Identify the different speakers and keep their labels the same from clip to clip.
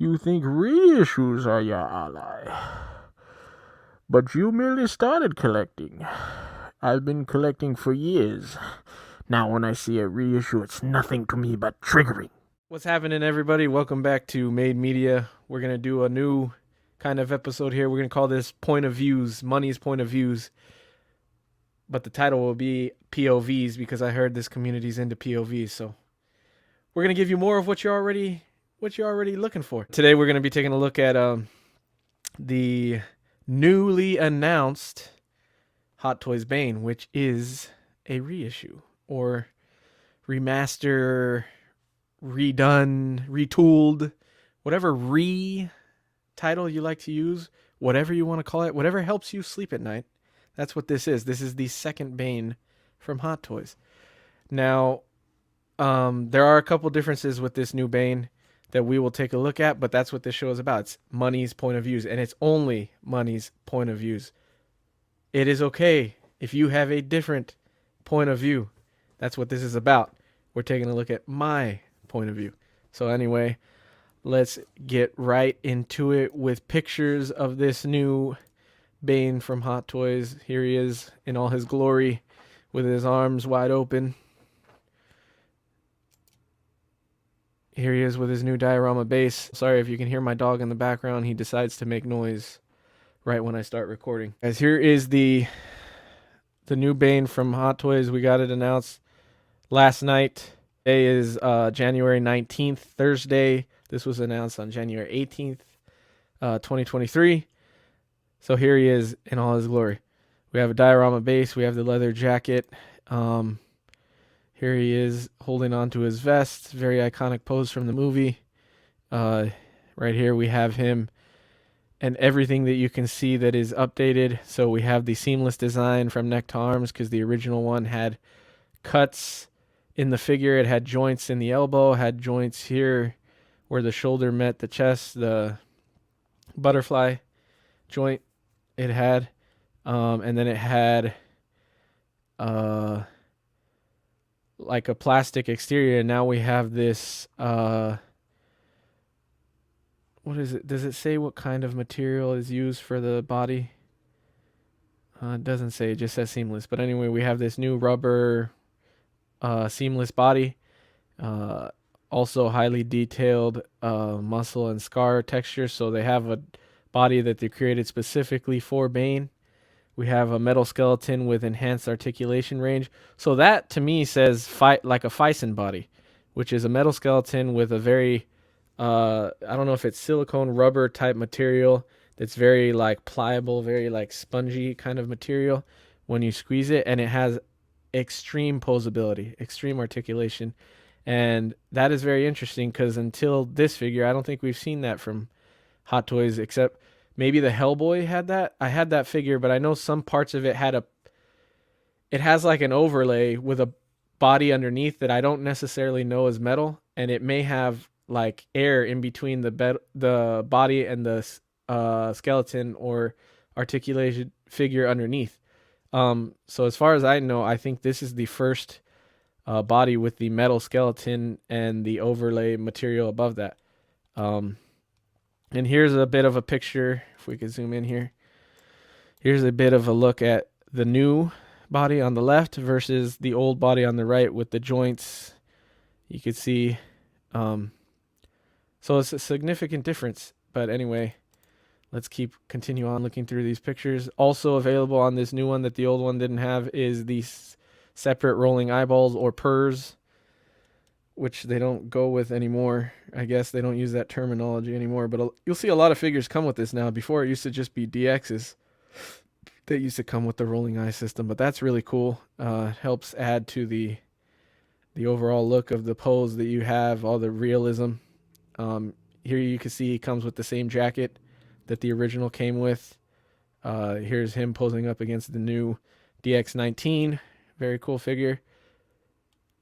Speaker 1: You think reissues are your ally, but you merely started collecting. I've been collecting for years. Now when I see a reissue, it's nothing to me but triggering.
Speaker 2: What's happening, everybody? Welcome back to Made Media. We're going to do a new kind of episode here. We're going to call this Point of Views, Money's Point of Views. But the title will be P.O.Vs because I heard this community's into P.O.Vs. So we're going to give you more of what you're already looking for. Today we're going to be taking a look at the newly announced Hot Toys Bane, which is a reissue or remaster, redone, retooled, whatever title you like to use, whatever you want to call it, whatever helps you sleep at night. That's what this is. This is the second Bane from Hot Toys. Now, there are a couple differences with this new Bane that we will take a look at, but that's what this show is about. It's Money's point of views, and it's only Money's point of views. It is okay if you have a different point of view. That's what this is about. We're taking a look at my point of view. So anyway, let's get right into it with pictures of this new Bane from Hot Toys. Here he is in all his glory with his arms wide open. Here he is with his new diorama base. Sorry if you can hear my dog in the background. He decides to make noise right when I start recording. As here is the new Bane from Hot Toys. We got it announced last night. Today is January 19th, Thursday. This was announced on January 18th, 2023. So here he is in all his glory. We have a diorama base. We have the leather jacket. Here he is holding on to his vest. Very iconic pose from the movie. Right here we have him and everything that you can see that is updated. So we have the seamless design from neck to arms because the original one had cuts in the figure. It had joints in the elbow, had joints here where the shoulder met the chest, the butterfly joint it had. And then it had like a plastic exterior. And now we have this what is it? Does it say what kind of material is used for the body? It doesn't say. It just says seamless. But anyway, we have this new rubber seamless body. Also highly detailed muscle and scar texture. So they have a body that they created specifically for Bane. We have a metal skeleton with enhanced articulation range. So that to me says like a Fison body, which is a metal skeleton with a very I don't know if it's silicone rubber type material that's very like pliable, very like spongy kind of material when you squeeze it, and it has extreme posability, extreme articulation. And that is very interesting because until this figure, I don't think we've seen that from Hot Toys except maybe the Hellboy had that. I had that figure, but I know some parts of it it has like an overlay with a body underneath that I don't necessarily know is metal, and it may have like air in between the body and the skeleton or articulated figure underneath. So as far as I know, I think this is the first body with the metal skeleton and the overlay material above that. And here's a bit of a picture. If we could zoom in here, here's a bit of a look at the new body on the left versus the old body on the right with the joints. You could see. So it's a significant difference. But anyway, let's continue on looking through these pictures. Also available on this new one that the old one didn't have is the separate rolling eyeballs or purrs, which they don't go with anymore. I guess they don't use that terminology anymore. But you'll see a lot of figures come with this now. Before it used to just be DXs that used to come with the rolling eye system. But that's really cool. It helps add to the overall look of the pose that you have, all the realism. Here you can see he comes with the same jacket that the original came with. Here's him posing up against the new DX19. Very cool figure.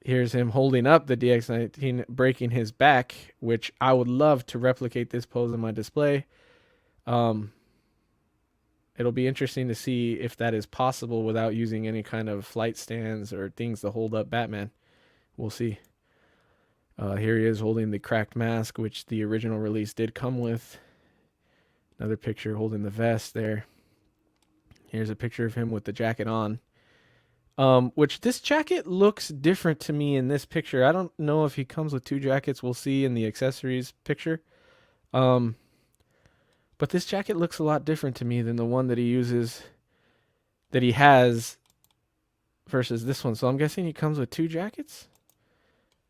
Speaker 2: Here's him holding up the DX19, breaking his back, which I would love to replicate this pose in my display. It'll be interesting to see if that is possible without using any kind of flight stands or things to hold up Batman. We'll see. Here he is holding the cracked mask, which the original release did come with. Another picture holding the vest there. Here's a picture of him with the jacket on. Which this jacket looks different to me in this picture. I don't know if he comes with two jackets. We'll see in the accessories picture. But this jacket looks a lot different to me than the one that he has versus this one. So I'm guessing he comes with two jackets.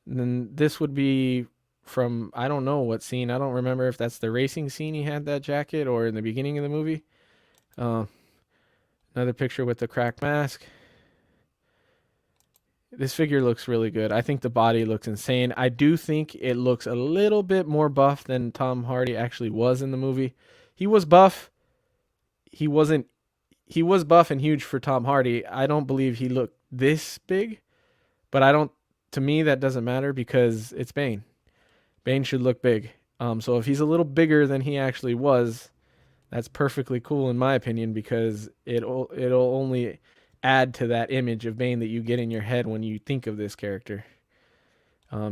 Speaker 2: And then this would be from, I don't know what scene. I don't remember if that's the racing scene he had that jacket or in the beginning of the movie. Another picture with the cracked mask. This figure looks really good. I think the body looks insane. I do think it looks a little bit more buff than Tom Hardy actually was in the movie. He was buff. He was buff and huge for Tom Hardy. I don't believe he looked this big, but to me that doesn't matter because it's Bane. Bane should look big. So if he's a little bigger than he actually was, that's perfectly cool in my opinion because it'll only add to that image of Bane that you get in your head when you think of this character.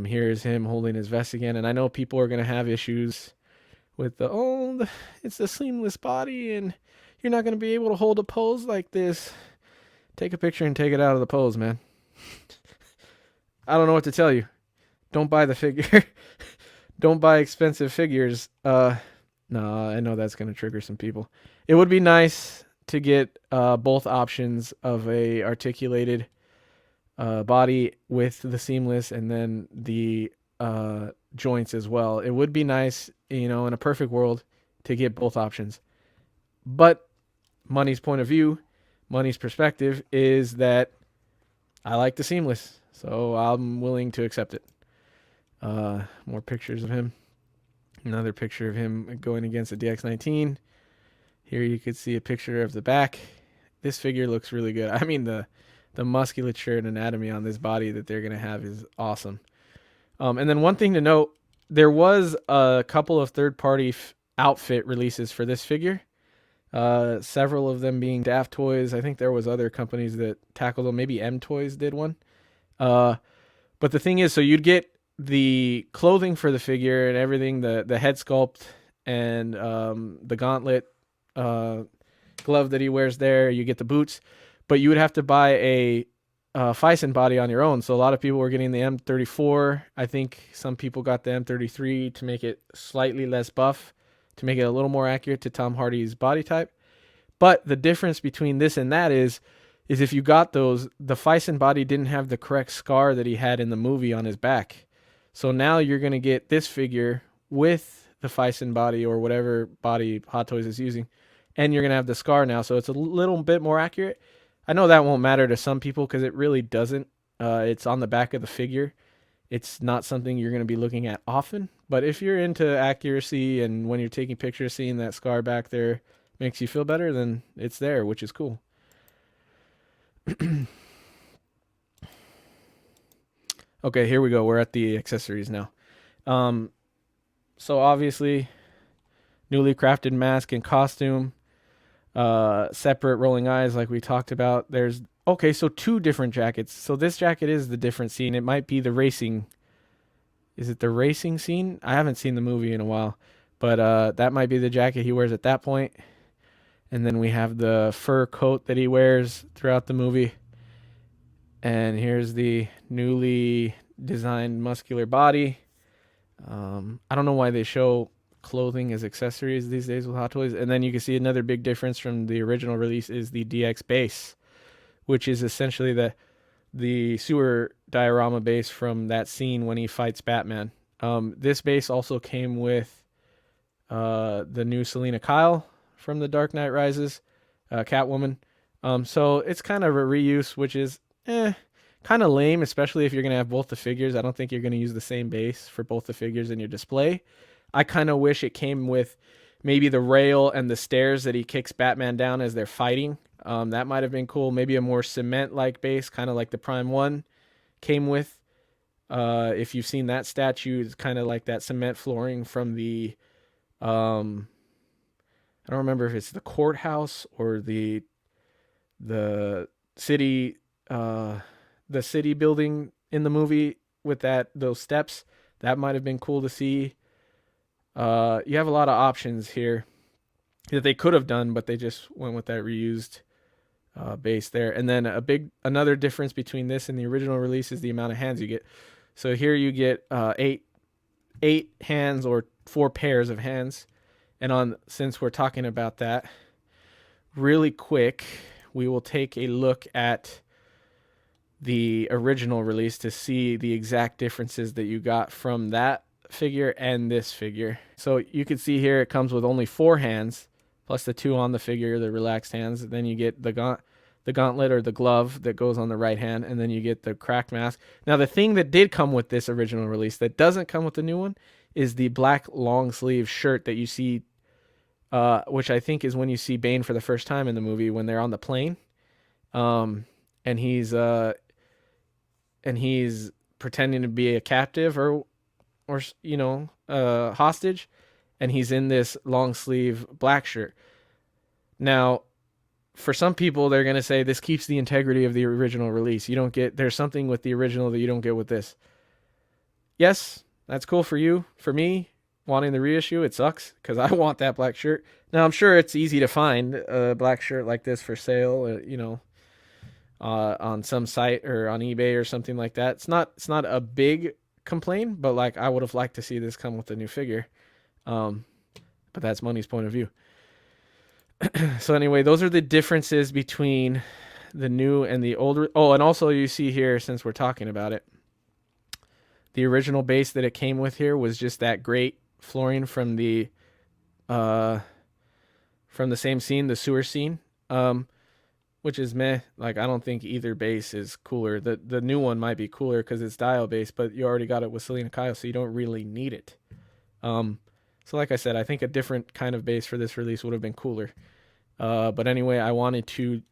Speaker 2: Here's him holding his vest again, and I know people are gonna have issues with it's the seamless body, and you're not gonna be able to hold a pose like this. Take a picture and take it out of the pose, man. I don't know what to tell you. Don't buy the figure. Don't buy expensive figures. No, I know that's gonna trigger some people. It would be nice to get both options of a articulated body with the seamless and then the joints as well. It would be nice, in a perfect world, to get both options. But money's point of view, money's perspective is that I like the seamless, so I'm willing to accept it. More pictures of him. Another picture of him going against the DX-19. Here you could see a picture of the back. This figure looks really good. I mean, the musculature and anatomy on this body that they're going to have is awesome. And then one thing to note, there was a couple of third-party outfit releases for this figure. Several of them being Daft Toys. I think there was other companies that tackled them. Maybe M Toys did one. But the thing is, so you'd get the clothing for the figure and everything, the head sculpt and the gauntlet glove that he wears there. You get the boots, but you would have to buy a Fison body on your own. So a lot of people were getting the M34. I think some people got the M33 to make it slightly less buff, to make it a little more accurate to Tom Hardy's body type. But the difference between this and that is if you got those, the Fison body didn't have the correct scar that he had in the movie on his back. So now you're going to get this figure with the Fison body or whatever body Hot Toys is using, and you're going to have the scar now. So it's a little bit more accurate. I know that won't matter to some people because it really doesn't. It's on the back of the figure. It's not something you're going to be looking at often. But if you're into accuracy and when you're taking pictures, seeing that scar back there makes you feel better, then it's there, which is cool. Okay, here we go. We're at the accessories now. So obviously, newly crafted mask and costume. Separate rolling eyes like we talked about. So two different jackets. So this jacket is the different scene. It might be the racing. Is it the racing scene? I haven't seen the movie in a while, but that might be the jacket he wears at that point. And then we have the fur coat that he wears throughout the movie. And here's the newly designed muscular body. I don't know why they show clothing as accessories these days with Hot Toys. And then you can see another big difference from the original release is the DX base, which is essentially the sewer diorama base from that scene when he fights Batman. This base also came with the new Selena Kyle from The Dark Knight Rises, Catwoman. So it's kind of a reuse, which is kind of lame, especially if you're going to have both the figures. I don't think you're going to use the same base for both the figures in your display. I kind of wish it came with maybe the rail and the stairs that he kicks Batman down as they're fighting. That might have been cool. Maybe a more cement-like base, kind of like the Prime 1 came with. If you've seen that statue, it's kind of like that cement flooring from the... I don't remember if it's the courthouse or the city... the city building in the movie with those steps. That might have been cool to see. You have a lot of options here that they could have done, but they just went with that reused base there. And then another difference between this and the original release is the amount of hands you get. So here you get eight hands or 4 pairs of hands. And since we're talking about that, really quick, we will take a look at the original release to see the exact differences that you got from that figure and this figure. So you can see here it comes with only 4 hands plus the 2 on the figure, the relaxed hands. Then you get the gauntlet or the glove that goes on the right hand, and then you get the cracked mask. Now the thing that did come with this original release that doesn't come with the new one is the black long sleeve shirt that you see, which I think is when you see Bane for the first time in the movie when they're on the plane, and he's pretending to be a captive or hostage, and he's in this long sleeve black shirt. Now, for some people, they're gonna say this keeps the integrity of the original release. There's something with the original that you don't get with this. Yes, that's cool for you. For me, wanting the reissue, it sucks because I want that black shirt. Now I'm sure it's easy to find a black shirt like this for sale. On some site or on eBay or something like that. It's not a big complaint, but like I would have liked to see this come with a new figure. But that's money's point of view. So anyway, those are the differences between the new and the old. Oh, and also you see here, since we're talking about it, the original base that it came with here was just that great flooring from the same scene, the sewer scene. Which is meh. Like I don't think either base is cooler. The new one might be cooler because it's dial based, but you already got it with Selena Kyle, so you don't really need it. So like I said, I think a different kind of base for this release would have been cooler. But anyway, I wanted to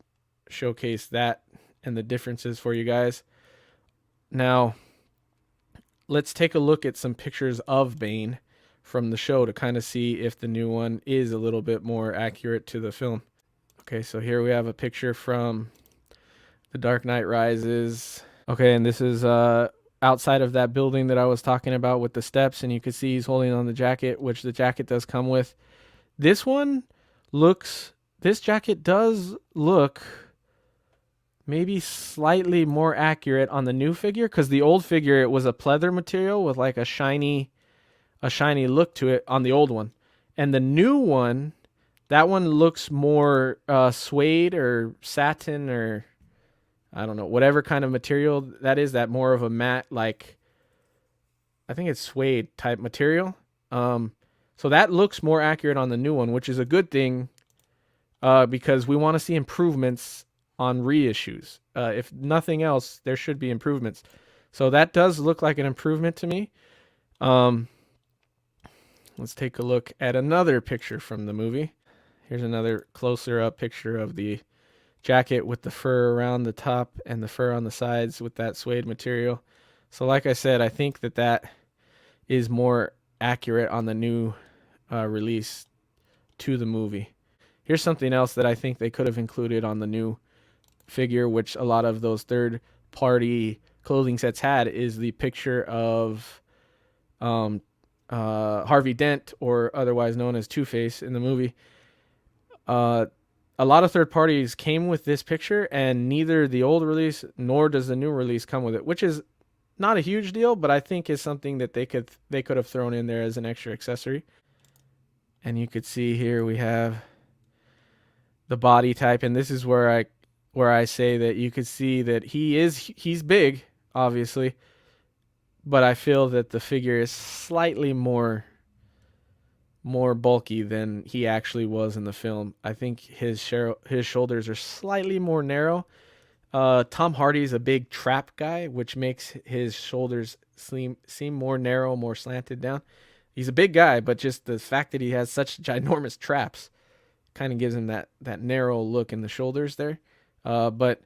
Speaker 2: showcase that and the differences for you guys. Now, let's take a look at some pictures of Bane from the show to kind of see if the new one is a little bit more accurate to the film. Okay, so here we have a picture from The Dark Knight Rises. Okay, and this is outside of that building that I was talking about with the steps, and you can see he's holding on the jacket, which the jacket does come with. This jacket does look maybe slightly more accurate on the new figure, because the old figure, it was a pleather material with like a shiny look to it on the old one. And the new one, that one looks more suede or satin or I don't know, whatever kind of material that is, that more of a matte, like I think it's suede type material. So that looks more accurate on the new one, which is a good thing because we want to see improvements on reissues. If nothing else, there should be improvements. So that does look like an improvement to me. Let's take a look at another picture from the movie. Here's another closer up picture of the jacket with the fur around the top and the fur on the sides with that suede material. So like I said, I think that is more accurate on the new release to the movie. Here's something else that I think they could have included on the new figure, which a lot of those third-party clothing sets had, is the picture of Harvey Dent, or otherwise known as Two-Face in the movie. A lot of third parties came with this picture, and neither the old release nor does the new release come with it, which is not a huge deal, but I think is something that they could have thrown in there as an extra accessory. And you could see here we have the body type, and this is where I say that you could see that he's big, obviously, but I feel that the figure is slightly more bulky than he actually was in the film. I think his shoulders are slightly more narrow. Tom Hardy's a big trap guy, which makes his shoulders seem more narrow, more slanted down. He's a big guy, but just the fact that he has such ginormous traps kind of gives him that narrow look in the shoulders there. But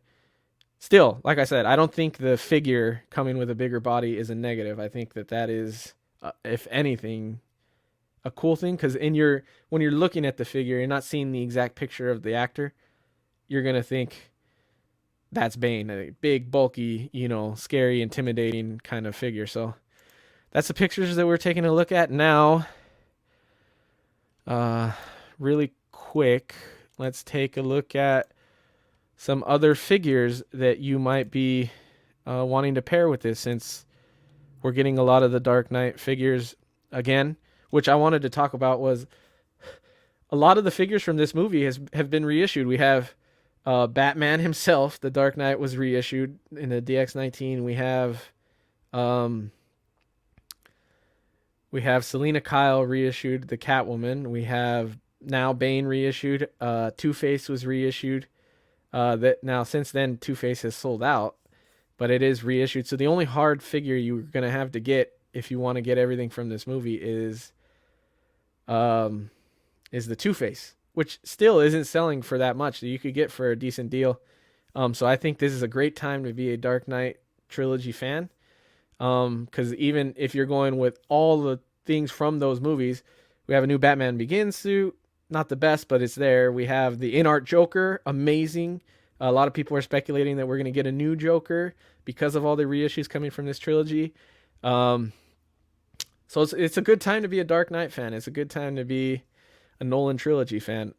Speaker 2: still, like I said, I don't think the figure coming with a bigger body is a negative. I think that is, if anything, a cool thing, because when you're looking at the figure, you're not seeing the exact picture of the actor. You're gonna think that's Bane, a big, bulky, scary, intimidating kind of figure. So that's the pictures that we're taking a look at now. Really quick, let's take a look at some other figures that you might be wanting to pair with this, since we're getting a lot of the Dark Knight figures again. Which I wanted to talk about was a lot of the figures from this movie have been reissued. We have Batman himself, the Dark Knight, was reissued in the DX19. We have Selena Kyle reissued, the Catwoman. We have now Bane reissued. Two-Face was reissued. That now since then Two-Face has sold out, but it is reissued. So the only hard figure you're gonna have to get if you want to get everything from this movie is the Two-Face, which still isn't selling for that much. That you could get for a decent deal. So I think this is a great time to be a Dark Knight trilogy fan. Because even if you're going with all the things from those movies, we have a new Batman Begins suit, not the best, but it's there. We have the in-art Joker, amazing. A lot of people are speculating that we're going to get a new Joker because of all the reissues coming from this trilogy. So it's a good time to be a Dark Knight fan. It's a good time to be a Nolan trilogy fan.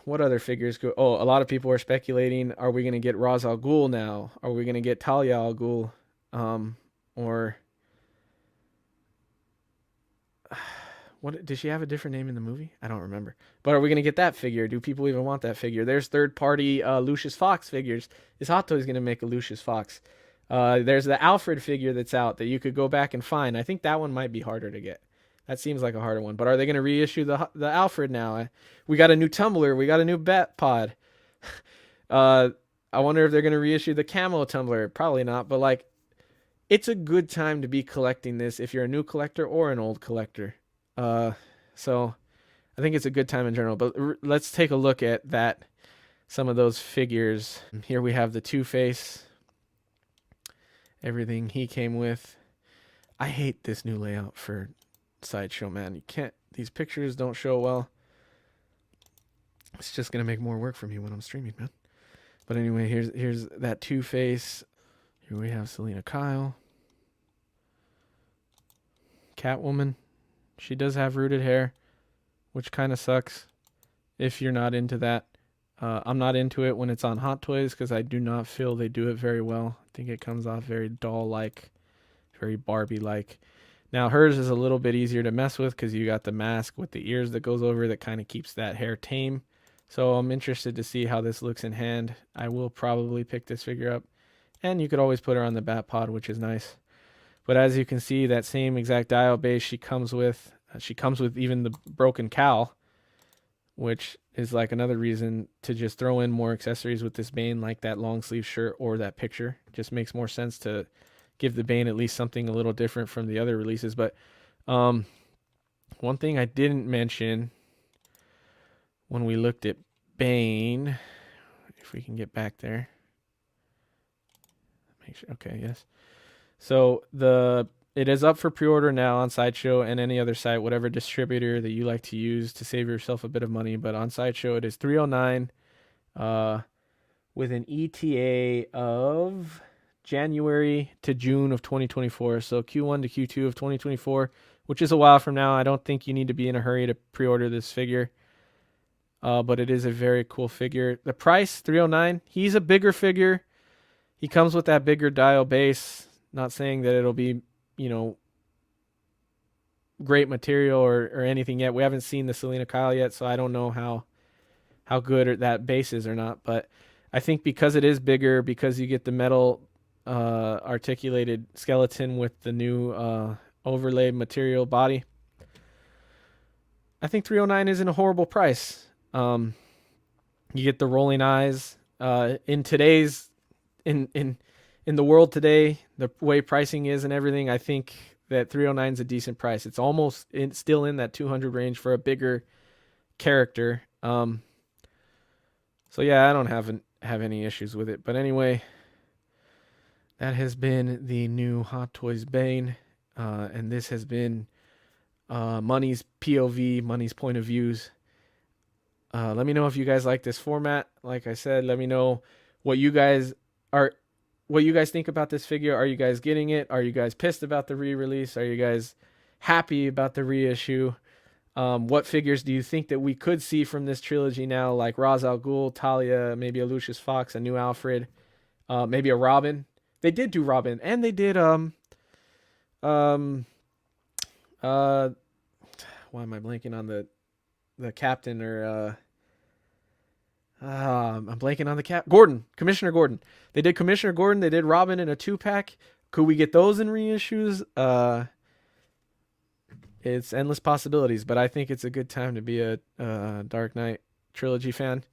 Speaker 2: What other figures go? Oh, a lot of people are speculating: are we going to get Ra's al Ghul now? Are we going to get Talia al Ghul? Or what? Did she have a different name in the movie? I don't remember. But are we going to get that figure? Do people even want that figure? There's third-party Lucius Fox figures. Is Hot Toys going to make a Lucius Fox? There's the Alfred figure that's out that you could go back and find. I think that one might be harder to get. That seems like a harder one. But are they going to reissue the Alfred now? We got a new Tumbler. We got a new Bat Pod. I wonder if they're going to reissue the Camo Tumbler. Probably not. But like, it's a good time to be collecting this if you're a new collector or an old collector. So I think it's a good time in general. But let's take a look at that. Some of those figures. Here we have the Two-Face. Everything he came with. I hate this new layout for Sideshow, man. You can't, these pictures don't show well. It's just gonna make more work for me when I'm streaming, man. But anyway, here's that Two-Face. Here we have Selena Kyle. Catwoman. She does have rooted hair, which kind of sucks if you're not into that. I'm not into it when it's on Hot Toys because I do not feel they do it very well. I think it comes off very doll-like, very Barbie-like. Now hers is a little bit easier to mess with because you got the mask with the ears that goes over that kind of keeps that hair tame. So I'm interested to see how this looks in hand. I will probably pick this figure up. And you could always put her on the Bat Pod, which is nice. But as you can see, that same exact dial base she comes with even the broken cowl, which is like another reason to just throw in more accessories with this Bane, like that long sleeve shirt or that picture. Just makes more sense to give the Bane at least something a little different from the other releases. But one thing I didn't mention when we looked at Bane, if we can get back there. Make sure, okay, yes. So it is up for pre-order now on Sideshow and any other site, whatever distributor that you like to use to save yourself a bit of money. But on Sideshow, it is $309 with an ETA of January to June of 2024. So Q1 to Q2 of 2024, which is a while from now. I don't think you need to be in a hurry to pre-order this figure. But it is a very cool figure. The price, $309. He's a bigger figure. He comes with that bigger dial base. Not saying that it'll be, great material or anything yet. We haven't seen the Selena Kyle yet, so I don't know how good that base is or not. But I think because it is bigger, because you get the metal articulated skeleton with the new overlay material body, I think $309 isn't a horrible price. You get the rolling eyes. In today's in the world today, the way pricing is and everything, I think that $309 is a decent price. It's almost still in that $200 range for a bigger character. So yeah, I don't have any issues with it. But anyway, that has been the new Hot Toys Bane, and this has been Money's POV, Money's point of views. Let me know if you guys like this format. Like I said, let me know what you guys what you guys think about this figure. Are you guys getting it? Are you guys pissed about the re-release? Are you guys happy about the reissue? What figures do you think that we could see from this trilogy now, like Ra's al Ghul, Talia, maybe a Lucius Fox, a new Alfred, maybe a Robin? They did do Robin, and they did um uh why am I blanking on the captain or I'm blanking on the Gordon, Commissioner Gordon. They did Commissioner Gordon. They did Robin in a 2-pack. Could we get those in reissues? It's endless possibilities, but I think it's a good time to be a Dark Knight trilogy fan.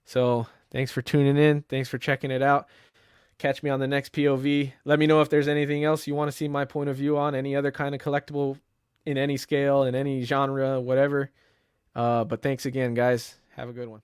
Speaker 2: So thanks for tuning in. Thanks for checking it out. Catch me on the next POV. Let me know if there's anything else you want to see my point of view on, any other kind of collectible in any scale, in any genre, whatever. But thanks again, guys. Have a good one.